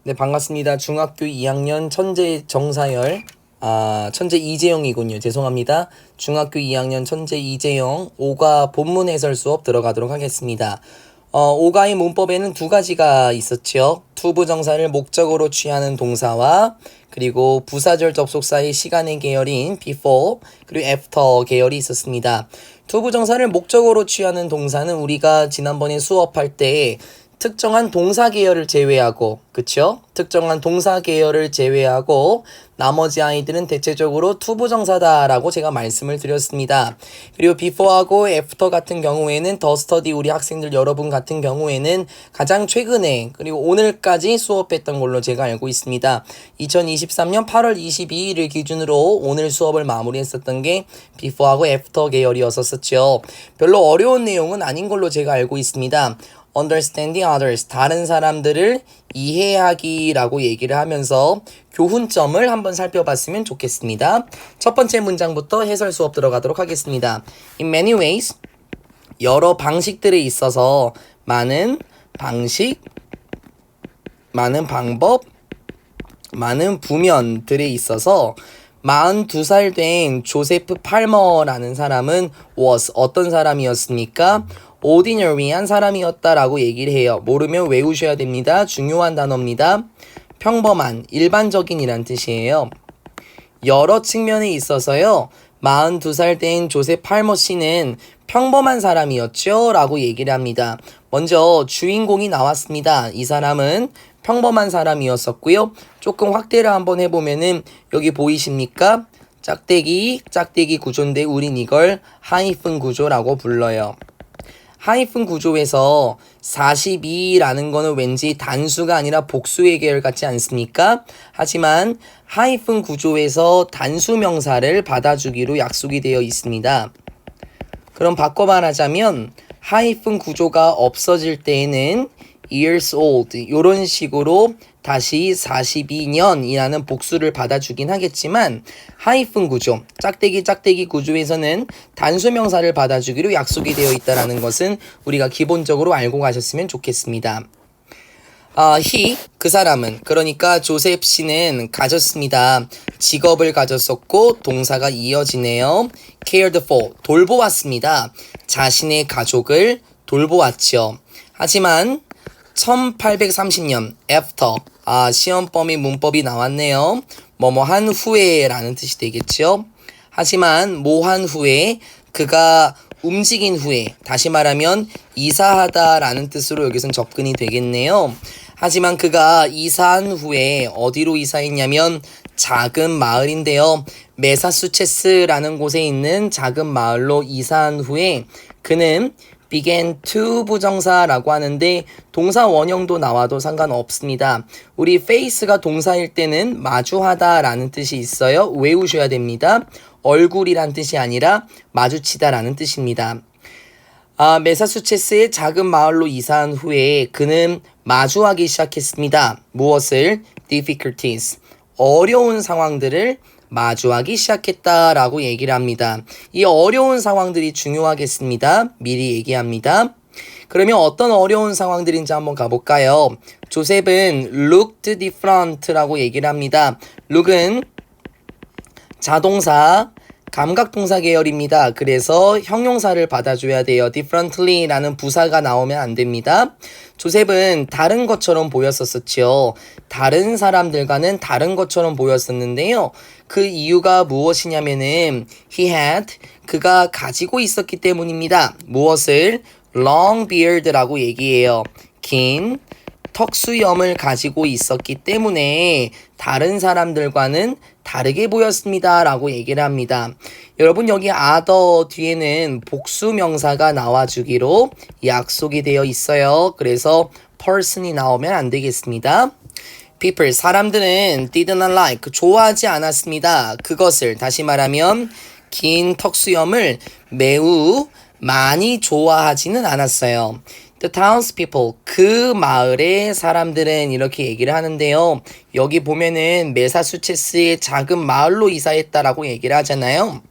네, 반갑습니다. 중학교 2학년 천재 정사열, 천재 이재영이군요. 죄송합니다. 중학교 2학년 천재 이재영, 5가 본문 해설 수업 들어가도록 하겠습니다. 5가의 문법에는 두 가지가 있었죠. 투부정사를 목적으로 취하는 동사와 그리고 부사절 접속사의 시간의 계열인 before 그리고 after 계열이 있었습니다. 투부정사를 목적으로 취하는 동사는 우리가 지난번에 수업할 때 특정한 동사 계열을 제외하고, 그쵸? 특정한 동사 계열을 제외하고 나머지 아이들은 대체적으로 투부정사다라고 제가 말씀을 드렸습니다. 그리고 before하고 after 같은 경우에는 더 스터디 우리 학생들 여러분 같은 경우에는 가장 최근에 그리고 오늘까지 수업했던 걸로 제가 알고 있습니다. 2023년 8월 22일을 기준으로 오늘 수업을 마무리했었던 게 before하고 after 계열이었었죠. 별로 어려운 내용은 아닌 걸로 제가 알고 있습니다. understanding others, 다른 사람들을 이해하기라고 얘기를 하면서 교훈점을 한번 살펴봤으면 좋겠습니다. 첫 번째 문장부터 해설 수업 들어가도록 하겠습니다. In many ways, 여러 방식들에 있어서 많은 방식, 많은 방법, 많은 부면들에 있어서 42살 된 조세프 팔머라는 사람은 was 어떤 사람이었습니까? ordinary한 사람이었다라고 얘기를 해요. 모르면 외우셔야 됩니다. 중요한 단어입니다. 평범한, 일반적인이란 뜻이에요. 여러 측면에 있어서요. 42살 된 조셉 팔머 씨는 평범한 사람이었죠? 라고 얘기를 합니다. 먼저 주인공이 나왔습니다. 이 사람은 평범한 사람이었었고요. 조금 확대를 한번 해보면은 여기 보이십니까? 짝대기 구조인데 우린 이걸 하이픈 구조라고 불러요. 하이픈 구조에서 42라는 거는 왠지 단수가 아니라 복수의 계열 같지 않습니까? 하지만 하이픈 구조에서 단수 명사를 받아주기로 약속이 되어 있습니다. 그럼 바꿔 말하자면 하이픈 구조가 없어질 때에는 years old 이런 식으로 다시 42년이라는 복수를 받아주긴 하겠지만 하이픈 구조, 짝대기 구조에서는 단수 명사를 받아주기로 약속이 되어 있다는 것은 우리가 기본적으로 알고 가셨으면 좋겠습니다. 그 사람은, 그러니까 조셉 씨는 가졌습니다. 직업을 가졌었고 동사가 이어지네요. cared for, 돌보았습니다. 자신의 가족을 돌보았죠. 하지만 1830년 after, 시험 범위 문법이 나왔네요. 뭐뭐한 후에라는 뜻이 되겠죠. 하지만 뭐한 후에, 그가 움직인 후에, 다시 말하면 이사하다라는 뜻으로 여기선 접근이 되겠네요. 하지만 그가 이사한 후에 어디로 이사했냐면 작은 마을인데요. 매사추세츠라는 곳에 있는 작은 마을로 이사한 후에 그는 began to 부정사라고 하는데 동사 원형도 나와도 상관없습니다. 우리 face가 동사일 때는 마주하다라는 뜻이 있어요. 외우셔야 됩니다. 얼굴이란 뜻이 아니라 마주치다라는 뜻입니다. 매사추세츠의 작은 마을로 이사한 후에 그는 마주하기 시작했습니다. 무엇을? difficulties, 어려운 상황들을 마주하기 시작했다라고 얘기를 합니다. 이 어려운 상황들이 중요하겠습니다. 미리 얘기합니다. 그러면 어떤 어려운 상황들인지 한번 가볼까요? 조셉은 looked different라고 얘기를 합니다. look은 자동사, 감각동사 계열입니다. 그래서 형용사를 받아줘야 돼요. differently라는 부사가 나오면 안 됩니다. 조셉은 다른 것처럼 보였었죠. 다른 사람들과는 다른 것처럼 보였었는데요. 그 이유가 무엇이냐면은 그가 가지고 있었기 때문입니다. 무엇을? long beard라고 얘기해요. 긴 턱수염을 가지고 있었기 때문에 다른 사람들과는 다르게 보였습니다 라고 얘기를 합니다. 여러분 여기 other 뒤에는 복수 명사가 나와주기로 약속이 되어 있어요. 그래서 person이 나오면 안 되겠습니다. people, 사람들은 did not like, 좋아하지 않았습니다. 그것을, 다시 말하면 긴 턱수염을 매우 많이 좋아하지는 않았어요. The townspeople, 그 마을의 사람들은 이렇게 얘기를 하는데요. 여기 보면은 매사추세츠의 작은 마을로 이사했다라고 얘기를 하잖아요.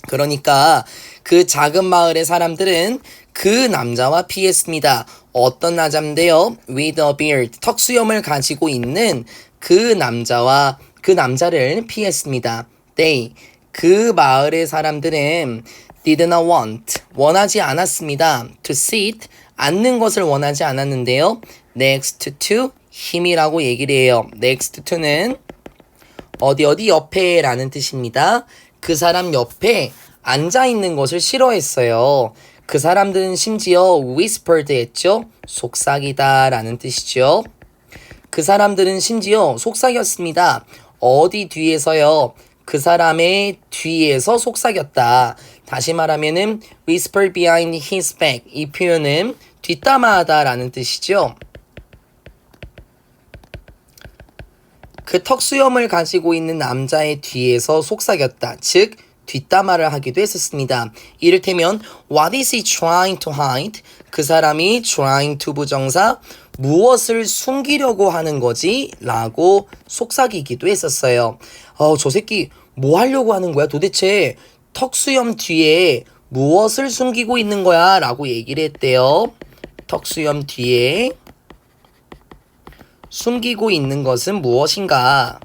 그러니까 그 작은 마을의 사람들은 그 남자와 피했습니다. 어떤 남자인데요? With a beard. 턱수염을 가지고 있는 그 남자를 피했습니다. They. 그 마을의 사람들은 did not want. 원하지 않았습니다. To sit. 앉는 것을 원하지 않았는데요. Next to him이라고 얘기를 해요. Next to는 어디 옆에 라는 뜻입니다. 그 사람 옆에 앉아있는 것을 싫어했어요. 그 사람들은 심지어 whispered 했죠. 속삭이다 라는 뜻이죠. 그 사람들은 심지어 속삭였습니다. 어디 뒤에서요? 그 사람의 뒤에서 속삭였다. 다시 말하면은 whisper behind his back. 이 표현은 뒷담화하다 라는 뜻이죠. 그 턱수염을 가지고 있는 남자의 뒤에서 속삭였다. 즉 뒷담화를 하기도 했었습니다. 이를테면 What is he trying to hide? 그 사람이 trying to 부정사 무엇을 숨기려고 하는 거지? 라고 속삭이기도 했었어요. 저 새끼 뭐 하려고 하는 거야? 도대체 턱수염 뒤에 무엇을 숨기고 있는 거야? 라고 얘기를 했대요. 턱수염 뒤에 숨기고 있는 것은 무엇인가?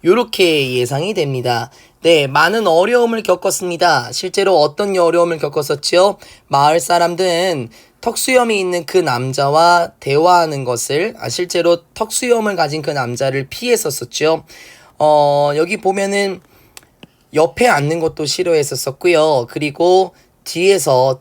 요렇게 예상이 됩니다. 네, 많은 어려움을 겪었습니다. 실제로 어떤 어려움을 겪었었죠? 마을 사람들은 턱수염이 있는 그 남자와 대화하는 것을, 실제로 턱수염을 가진 그 남자를 피했었었죠. 여기 보면은 옆에 앉는 것도 싫어했었고요. 그리고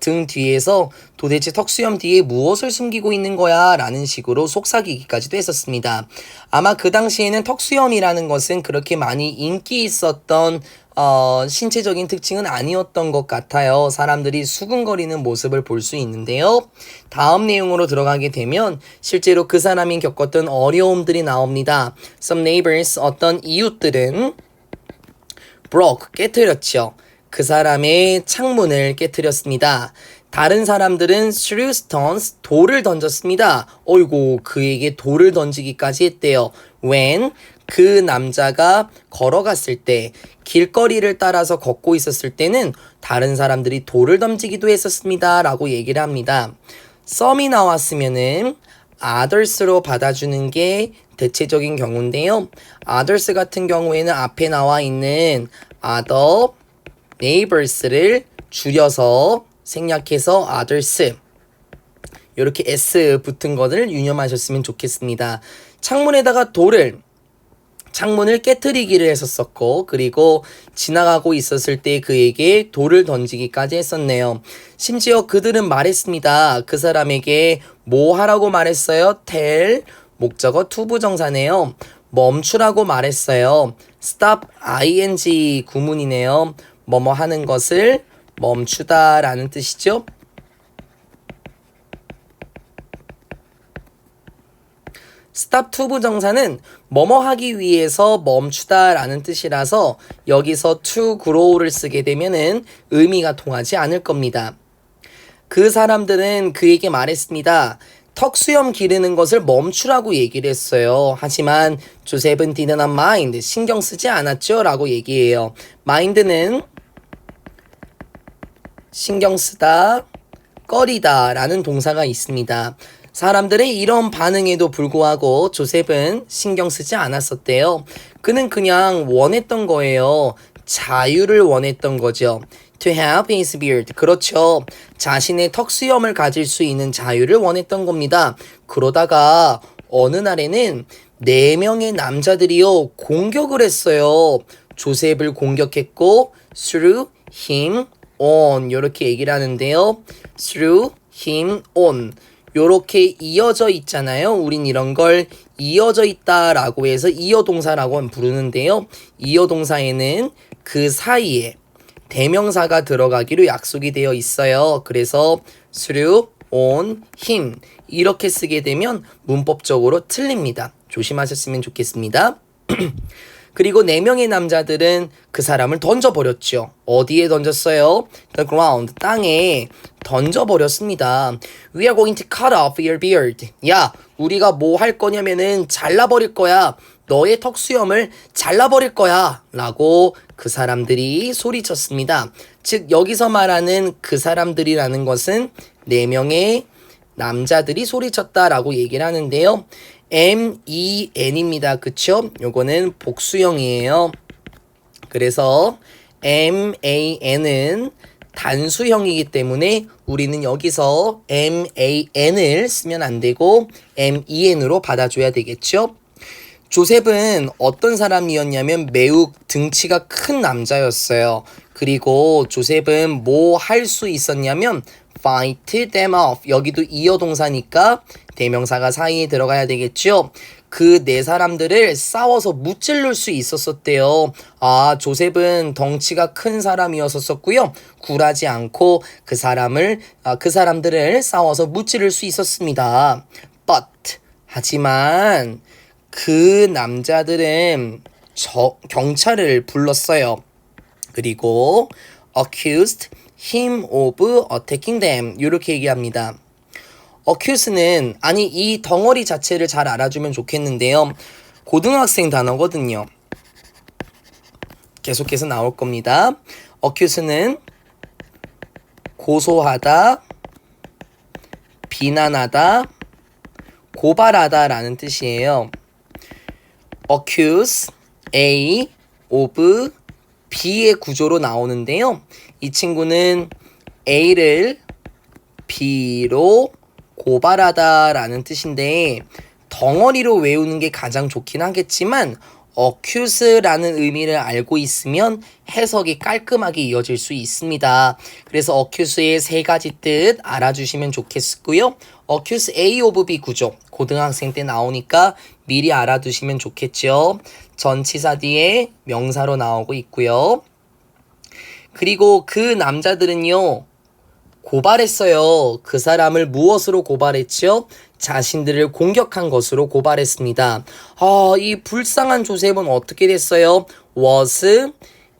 등 뒤에서 도대체 턱수염 뒤에 무엇을 숨기고 있는 거야? 라는 식으로 속삭이기까지도 했었습니다. 아마 그 당시에는 턱수염이라는 것은 그렇게 많이 인기 있었던 신체적인 특징은 아니었던 것 같아요. 사람들이 수근거리는 모습을 볼 수 있는데요. 다음 내용으로 들어가게 되면 실제로 그 사람이 겪었던 어려움들이 나옵니다. Some neighbors, 어떤 이웃들은 broke, 깨트렸죠. 그 사람의 창문을 깨트렸습니다. 다른 사람들은 threw stones, 돌을 던졌습니다. 어이고, 그에게 돌을 던지기까지 했대요. When 그 남자가 걸어갔을 때, 길거리를 따라서 걷고 있었을 때는 다른 사람들이 돌을 던지기도 했었습니다. 라고 얘기를 합니다. some이 나왔으면은 others로 받아주는 게 대체적인 경우인데요. others 같은 경우에는 앞에 나와 있는 other neighbors를 줄여서 생략해서 others 이렇게 s 붙은 것을 유념하셨으면 좋겠습니다. 창문을 깨트리기를 했었고 그리고 지나가고 있었을 때 그에게 돌을 던지기까지 했었네요. 심지어 그들은 말했습니다. 그 사람에게 뭐 하라고 말했어요? tell 목적어 투부정사네요. 멈추라고 말했어요. stop ing 구문이네요. 뭐뭐 하는 것을 멈추다 라는 뜻이죠. stop 투부정사는 뭐뭐 하기 위해서 멈추다 라는 뜻이라서 여기서 to grow를 쓰게 되면은 의미가 통하지 않을 겁니다. 그 사람들은 그에게 말했습니다. 턱수염 기르는 것을 멈추라고 얘기를 했어요. 하지만 조셉은 did not mind, 신경 쓰지 않았죠? 라고 얘기해요. mind는 신경 쓰다, 꺼리다 라는 동사가 있습니다. 사람들의 이런 반응에도 불구하고 조셉은 신경 쓰지 않았었대요. 그는 그냥 원했던 거예요. 자유를 원했던 거죠. To have his beard. 그렇죠. 자신의 턱수염을 가질 수 있는 자유를 원했던 겁니다. 그러다가 어느 날에는 4명의 남자들이요 공격을 했어요. 조셉을 공격했고 threw him on 이렇게 얘기를 하는데요. threw him on 요렇게 이어져 있잖아요. 우린 이런 걸 이어져 있다라고 해서 이어동사라고 부르는데요. 이어동사에는 그 사이에 대명사가 들어가기로 약속이 되어 있어요. 그래서 threw on him 이렇게 쓰게 되면 문법적으로 틀립니다. 조심하셨으면 좋겠습니다. 그리고 4명의 남자들은 그 사람을 던져버렸죠. 어디에 던졌어요? The ground, 땅에 던져버렸습니다. We are going to cut off your beard. 야, 우리가 뭐 할 거냐면은 잘라버릴 거야. 너의 턱수염을 잘라버릴 거야. 라고 그 사람들이 소리쳤습니다. 즉 여기서 말하는 그 사람들이라는 것은 4명의 남자들이 소리쳤다라고 얘기를 하는데요. M-E-N입니다. 그쵸? 요거는 복수형이에요. 그래서 M-A-N은 단수형이기 때문에 우리는 여기서 M-A-N을 쓰면 안 되고 M-E-N으로 받아줘야 되겠죠? 조셉은 어떤 사람이었냐면 매우 등치가 큰 남자였어요. 그리고 조셉은 뭐 할 수 있었냐면 fight them off. 여기도 이어동사니까 대명사가 사이에 들어가야 되겠죠. 그 4사람들을 싸워서 무찌를 수 있었었대요. 아, 조셉은 덩치가 큰 사람이었었고요. 굴하지 않고 그 사람들을 싸워서 무찌를 수 있었습니다. But 하지만 그 남자들은 경찰을 불렀어요. 그리고 accused him of attacking them 이렇게 얘기합니다. accuse는 아니 이 덩어리 자체를 잘 알아주면 좋겠는데요. 고등학생 단어거든요. 계속해서 나올 겁니다. accuse는 고소하다, 비난하다, 고발하다 라는 뜻이에요. accuse, A, of, B의 구조로 나오는데요. 이 친구는 A를 B로 고발하다 라는 뜻인데 덩어리로 외우는 게 가장 좋긴 하겠지만 accuse라는 의미를 알고 있으면 해석이 깔끔하게 이어질 수 있습니다. 그래서 accuse의 3가지 뜻 알아주시면 좋겠고요. accuse A of B 구조 고등학생 때 나오니까 미리 알아두시면 좋겠죠. 전치사 뒤에 명사로 나오고 있고요. 그리고 그 남자들은요. 고발했어요. 그 사람을 무엇으로 고발했죠? 자신들을 공격한 것으로 고발했습니다. 이 불쌍한 조셉은 어떻게 됐어요? was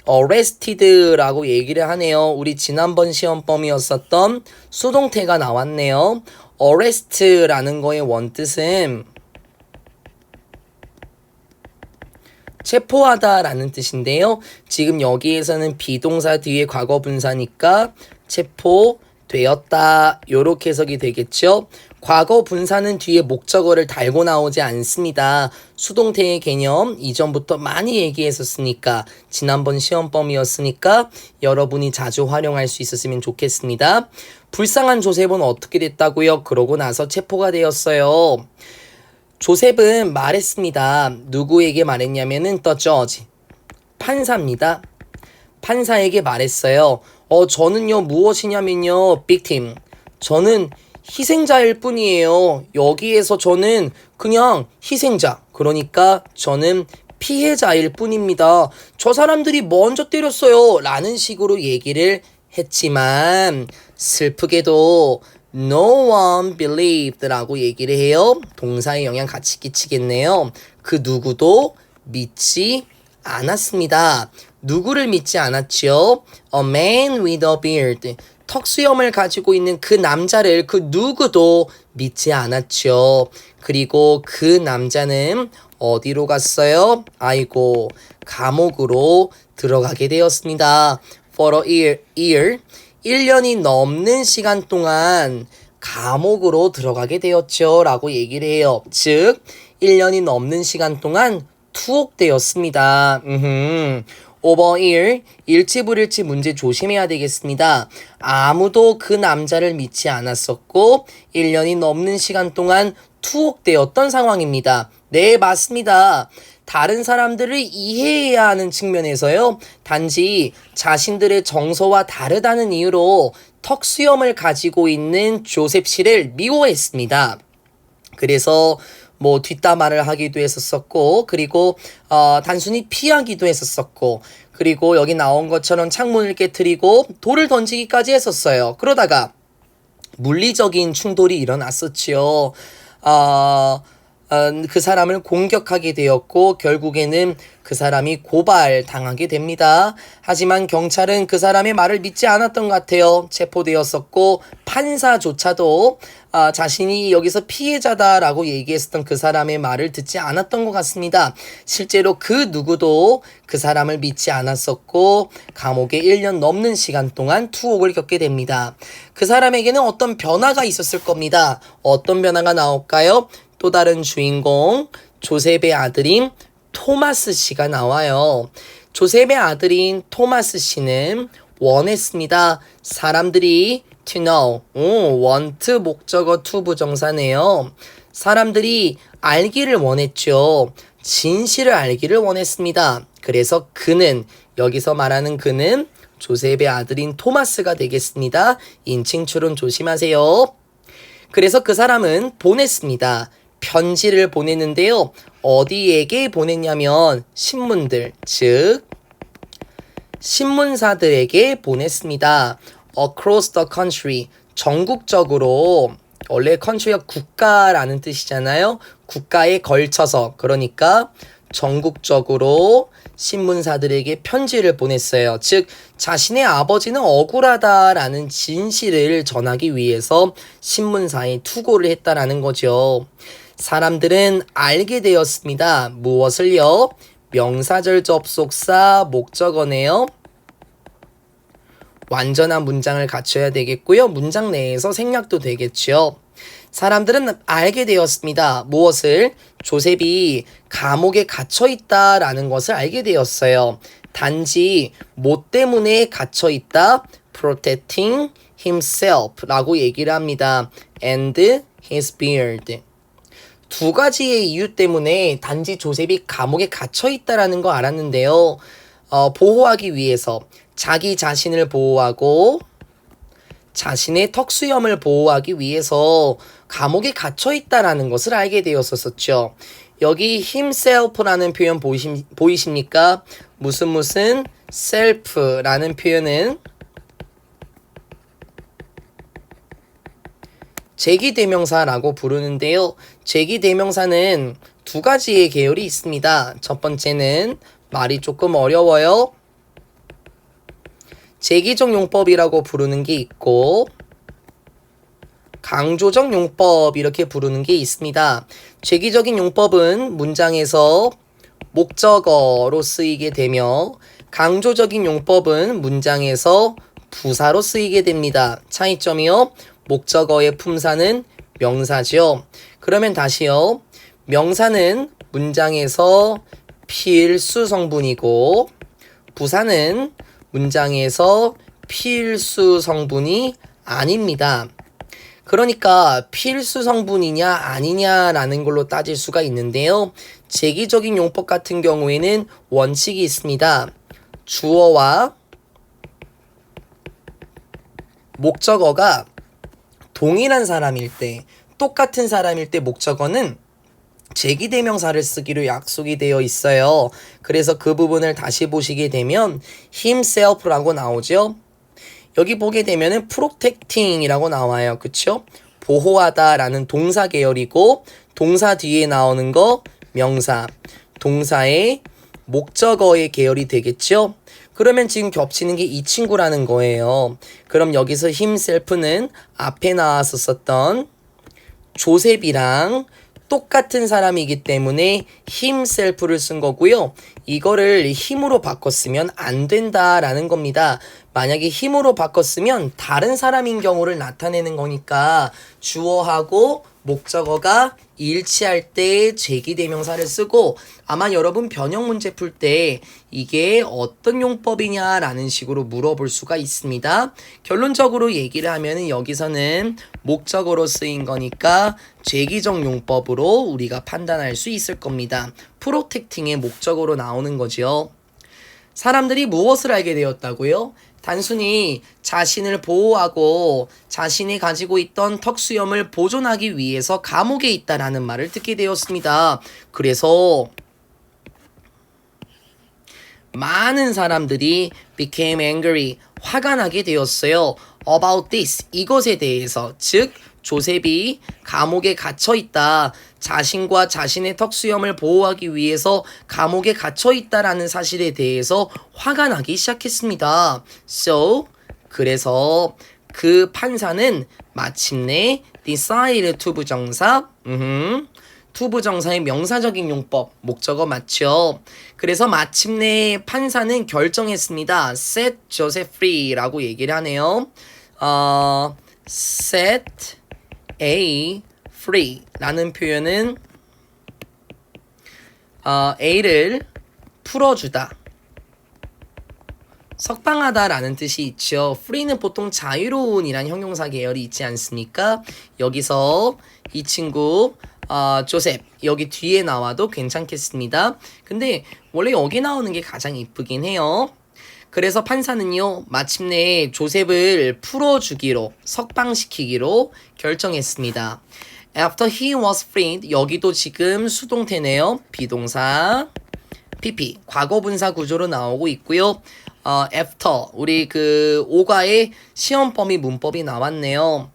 arrested라고 얘기를 하네요. 우리 지난번 시험범위였었던 수동태가 나왔네요. arrest라는 거의 원뜻은 체포하다 라는 뜻인데요. 지금 여기에서는 비동사 뒤에 과거 분사니까 체포되었다 요렇게 해석이 되겠죠. 과거 분사는 뒤에 목적어를 달고 나오지 않습니다. 수동태의 개념 이전부터 많이 얘기했었으니까 지난번 시험범위였으니까 여러분이 자주 활용할 수 있었으면 좋겠습니다. 불쌍한 조셉은 어떻게 됐다고요? 그러고 나서 체포가 되었어요. 조셉은 말했습니다. 누구에게 말했냐면은 the judge, 판사입니다. 판사에게 말했어요. 저는요 무엇이냐면요 victim, 저는 희생자일 뿐이에요. 여기에서 저는 그냥 희생자, 그러니까 저는 피해자일 뿐입니다. 저 사람들이 먼저 때렸어요 라는 식으로 얘기를 했지만 슬프게도 no one believed 라고 얘기를 해요. 동사의 영향 같이 끼치겠네요. 그 누구도 믿지 않았습니다. 누구를 믿지 않았지요? A man with a beard, 턱수염을 가지고 있는 그 남자를 그 누구도 믿지 않았죠. 그리고 그 남자는 어디로 갔어요? 아이고, 감옥으로 들어가게 되었습니다. For a year, 1년이 넘는 시간 동안 감옥으로 들어가게 되었죠 라고 얘기를 해요. 즉 1년이 넘는 시간 동안 투옥되었습니다. over here, 일치불일치 문제 조심해야 되겠습니다. 아무도 그 남자를 믿지 않았었고 1년이 넘는 시간 동안 투옥되었던 상황입니다. 네, 맞습니다. 다른 사람들을 이해해야 하는 측면에서요. 단지 자신들의 정서와 다르다는 이유로 턱수염을 가지고 있는 조셉 씨를 미워했습니다. 그래서 뭐 뒷담화를 하기도 했었었고, 그리고 단순히 피하기도 했었었고, 그리고 여기 나온 것처럼 창문을 깨트리고 돌을 던지기까지 했었어요. 그러다가 물리적인 충돌이 일어났었지요. 그 사람을 공격하게 되었고 결국에는 그 사람이 고발당하게 됩니다. 하지만 경찰은 그 사람의 말을 믿지 않았던 것 같아요. 체포되었었고 판사조차도 자신이 여기서 피해자다라고 얘기했었던 그 사람의 말을 듣지 않았던 것 같습니다. 실제로 그 누구도 그 사람을 믿지 않았었고 감옥에 1년 넘는 시간 동안 투옥을 겪게 됩니다. 그 사람에게는 어떤 변화가 있었을 겁니다. 어떤 변화가 나올까요? 또 다른 주인공 조셉의 아들인 토마스 씨가 나와요. 조셉의 아들인 토마스 씨는 원했습니다. 사람들이 to know, want 목적어 to 부정사네요. 사람들이 알기를 원했죠. 진실을 알기를 원했습니다. 그래서 그는, 여기서 말하는 그는 조셉의 아들인 토마스가 되겠습니다. 인칭 추론 조심하세요. 그래서 그 사람은 보냈습니다. 편지를 보냈는데요. 어디에게 보냈냐면 신문들, 즉 신문사들에게 보냈습니다. Across the country, 전국적으로. 원래 country가 국가라는 뜻이잖아요. 국가에 걸쳐서, 그러니까 전국적으로 신문사들에게 편지를 보냈어요. 즉 자신의 아버지는 억울하다라는 진실을 전하기 위해서 신문사에 투고를 했다라는 거죠. 사람들은 알게 되었습니다. 무엇을요? 명사절 접속사 목적어네요. 완전한 문장을 갖춰야 되겠고요. 문장 내에서 생략도 되겠죠. 사람들은 알게 되었습니다. 무엇을? 조셉이 감옥에 갇혀 있다라는 것을 알게 되었어요. 단지 뭐 때문에 갇혀 있다? protecting himself 라고 얘기를 합니다. and his beard. 두 가지의 이유 때문에 단지 조셉이 감옥에 갇혀 있다라는 거 알았는데요. 보호하기 위해서 자기 자신을 보호하고 자신의 턱수염을 보호하기 위해서 감옥에 갇혀 있다라는 것을 알게 되었었죠. 여기 himself라는 표현 보이십니까? 무슨 self라는 표현은 제기대명사라고 부르는데요. 제기대명사는 두 가지의 계열이 있습니다. 첫 번째는 말이 조금 어려워요. 제기적 용법이라고 부르는 게 있고 강조적 용법 이렇게 부르는 게 있습니다. 제기적인 용법은 문장에서 목적어로 쓰이게 되며 강조적인 용법은 문장에서 부사로 쓰이게 됩니다. 차이점이요. 목적어의 품사는 명사죠. 그러면 다시요. 명사는 문장에서 필수 성분이고 부사는 문장에서 필수 성분이 아닙니다. 그러니까 필수 성분이냐 아니냐라는 걸로 따질 수가 있는데요. 제기적인 용법 같은 경우에는 원칙이 있습니다. 주어와 목적어가 동일한 사람일 때, 똑같은 사람일 때 목적어는 제기대명사를 쓰기로 약속이 되어 있어요. 그래서 그 부분을 다시 보시게 되면 himself라고 나오죠. 여기 보게 되면은 protecting이라고 나와요. 그쵸? 보호하다라는 동사 계열이고 동사 뒤에 나오는 거 명사, 동사의 목적어의 계열이 되겠죠? 그러면 지금 겹치는 게 이 친구라는 거예요. 그럼 여기서 himself는 앞에 나왔었던 조셉이랑 똑같은 사람이기 때문에 himself를 쓴 거고요. 이거를 힘으로 바꿨으면 안 된다라는 겁니다. 만약에 힘으로 바꿨으면 다른 사람인 경우를 나타내는 거니까 주어하고 목적어가 일치할 때 제기대명사를 쓰고 아마 여러분 변형 문제 풀 때 이게 어떤 용법이냐라는 식으로 물어볼 수가 있습니다. 결론적으로 얘기를 하면은 여기서는 목적어로 쓰인 거니까 제기적 용법으로 우리가 판단할 수 있을 겁니다. 프로텍팅의 목적어로 나오는 거죠. 사람들이 무엇을 알게 되었다고요? 단순히 자신을 보호하고 자신이 가지고 있던 턱수염을 보존하기 위해서 감옥에 있다라는 말을 듣게 되었습니다. 그래서 많은 사람들이 became angry, 화가 나게 되었어요. about this, 이것에 대해서, 즉 조셉이 감옥에 갇혀 있다. 자신과 자신의 턱수염을 보호하기 위해서 감옥에 갇혀 있다라는 사실에 대해서 화가 나기 시작했습니다. So, 그래서 그 판사는 마침내 decide to 부정사, to 부정사의 명사적인 용법, 목적어 맞죠? 그래서 마침내 판사는 결정했습니다. set Joseph free라고 얘기를 하네요. set A free 라는 표현은 A를 풀어주다, 석방하다 라는 뜻이 있죠. free는 보통 자유로운 이란 형용사 계열이 있지 않습니까? 여기서 이 친구 조셉 여기 뒤에 나와도 괜찮겠습니다. 근데 원래 여기 나오는 게 가장 이쁘긴 해요. 그래서 판사는요, 마침내 조셉을 풀어주기로, 석방시키기로 결정했습니다. After he was freed, 여기도 지금 수동태네요. 비동사, PP, 과거분사 구조로 나오고 있고요. after, 우리 그 오가의 시험 범위 문법이 나왔네요.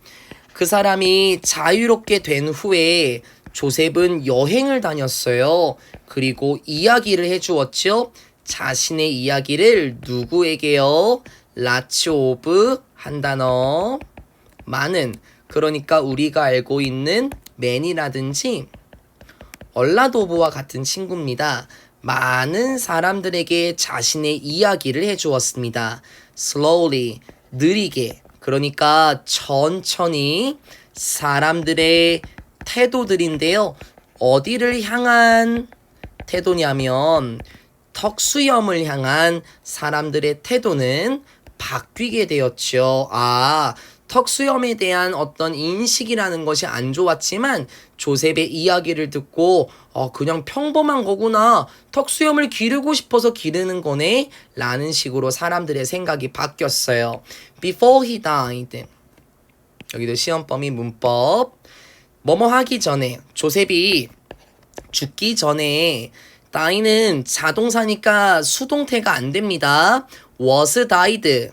그 사람이 자유롭게 된 후에 조셉은 여행을 다녔어요. 그리고 이야기를 해주었죠. 자신의 이야기를 누구에게요? lots of 한 단어, 많은, 그러니까 우리가 알고 있는 man이라든지 얼라도브와 같은 친구입니다. 많은 사람들에게 자신의 이야기를 해주었습니다. slowly, 느리게, 그러니까 천천히 사람들의 태도들인데요. 어디를 향한 태도냐면 턱수염을 향한 사람들의 태도는 바뀌게 되었죠. 턱수염에 대한 어떤 인식이라는 것이 안 좋았지만 조셉의 이야기를 듣고 그냥 평범한 거구나. 턱수염을 기르고 싶어서 기르는 거네. 라는 식으로 사람들의 생각이 바뀌었어요. Before he died. 여기도 시험 범위 문법. 뭐뭐 하기 전에, 조셉이 죽기 전에, die는 자동사니까 수동태가 안 됩니다. was died.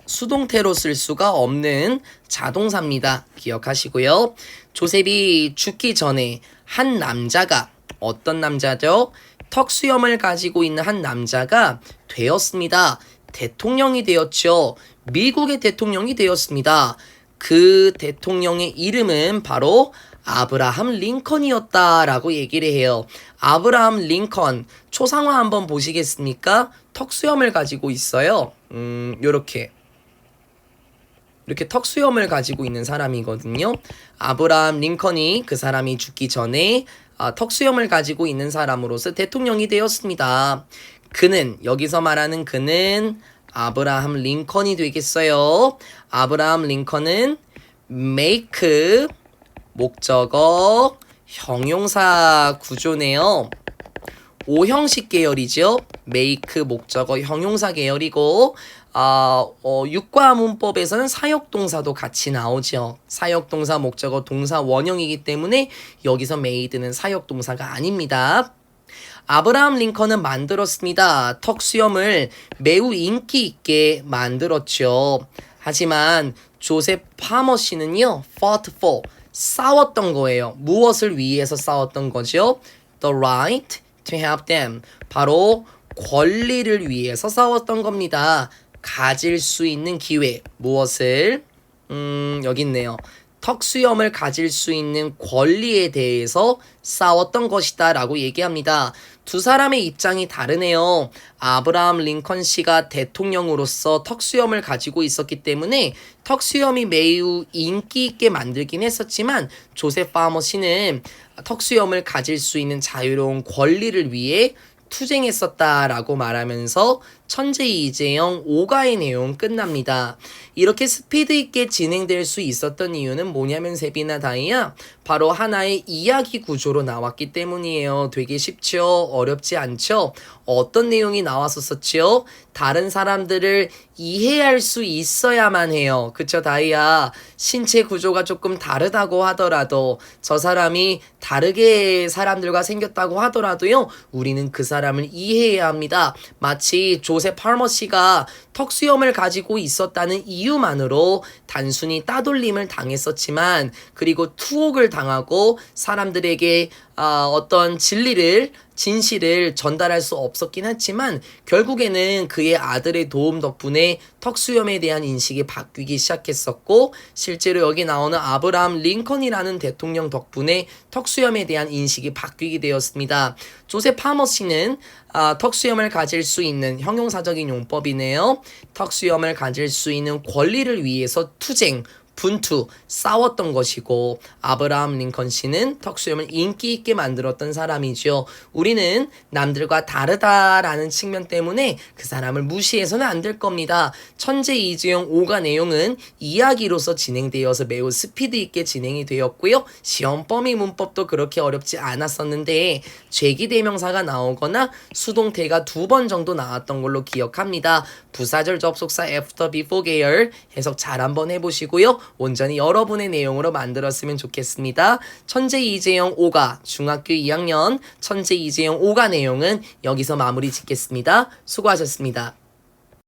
수동태로 쓸 수가 없는 자동사입니다. 기억하시고요. 조셉이 죽기 전에 한 남자가, 어떤 남자죠? 턱수염을 가지고 있는 한 남자가 되었습니다. 대통령이 되었죠. 미국의 대통령이 되었습니다. 그 대통령의 이름은 바로 아브라함 링컨이었다라고 얘기를 해요. 아브라함 링컨, 초상화 한번 보시겠습니까? 턱수염을 가지고 있어요. 요렇게 턱수염을 가지고 있는 사람이거든요. 아브라함 링컨이 그 사람이 죽기 전에 턱수염을 가지고 있는 사람으로서 대통령이 되었습니다. 그는, 여기서 말하는 그는 아브라함 링컨이 되겠어요. 아브라함 링컨은 make, 목적어, 형용사 구조네요. 5형식 계열이죠. make, 목적어, 형용사 계열이고 육과 문법에서는 사역동사도 같이 나오죠. 사역동사, 목적어, 동사, 원형이기 때문에 여기서 made는 사역동사가 아닙니다. 아브라함 링컨은 만들었습니다. 턱수염을 매우 인기 있게 만들었죠. 하지만 조셉 파머 씨는요, fought for, 싸웠던 거예요. 무엇을 위해서 싸웠던 거죠? The right to have them. 바로 권리를 위해서 싸웠던 겁니다. 가질 수 있는 기회. 무엇을? 여기 있네요. 턱수염을 가질 수 있는 권리에 대해서 싸웠던 것이다 라고 얘기합니다. 두 사람의 입장이 다르네요. 아브라함 링컨 씨가 대통령으로서 턱수염을 가지고 있었기 때문에 턱수염이 매우 인기 있게 만들긴 했었지만 조셉 파머 씨는 턱수염을 가질 수 있는 자유로운 권리를 위해 투쟁했었다라고 말하면서 천재 이재영 5가의 내용 끝납니다. 이렇게 스피드 있게 진행될 수 있었던 이유는 뭐냐면 세비나 다이야, 바로 하나의 이야기 구조로 나왔기 때문이에요. 되게 쉽죠? 어렵지 않죠? 어떤 내용이 나왔었죠? 다른 사람들을 이해할 수 있어야만 해요. 그쵸, 다이야? 신체 구조가 조금 다르다고 하더라도, 저 사람이 다르게 사람들과 생겼다고 하더라도요, 우리는 그 사람을 이해해야 합니다. 마치 조셉 파머시가 턱수염을 가지고 있었다는 이유만으로 단순히 따돌림을 당했었지만 그리고 투옥을 당하고 사람들에게 어떤 진실을 전달할 수 없었긴 했지만 결국에는 그의 아들의 도움 덕분에 턱수염에 대한 인식이 바뀌기 시작했었고 실제로 여기 나오는 아브라함 링컨이라는 대통령 덕분에 턱수염에 대한 인식이 바뀌게 되었습니다. 조셉 파머시는 턱수염을 가질 수 있는 형용사적인 용법이네요. 턱수염을 가질 수 있는 권리를 위해서 투쟁, 분투, 싸웠던 것이고 아브라함 링컨 씨는 턱수염을 인기 있게 만들었던 사람이죠. 우리는 남들과 다르다라는 측면 때문에 그 사람을 무시해서는 안 될 겁니다. 천재 이재용 5가 내용은 이야기로서 진행되어서 매우 스피드 있게 진행이 되었고요. 시험 범위 문법도 그렇게 어렵지 않았었는데 죄기대명사가 나오거나 수동태가 2번 정도 나왔던 걸로 기억합니다. 부사절 접속사 after, before 계열 해석 잘 한번 해보시고요. 온전히 여러분의 내용으로 만들었으면 좋겠습니다. 천재 이재영 5가 중학교 2학년 천재 이재영 5가 내용은 여기서 마무리 짓겠습니다. 수고하셨습니다.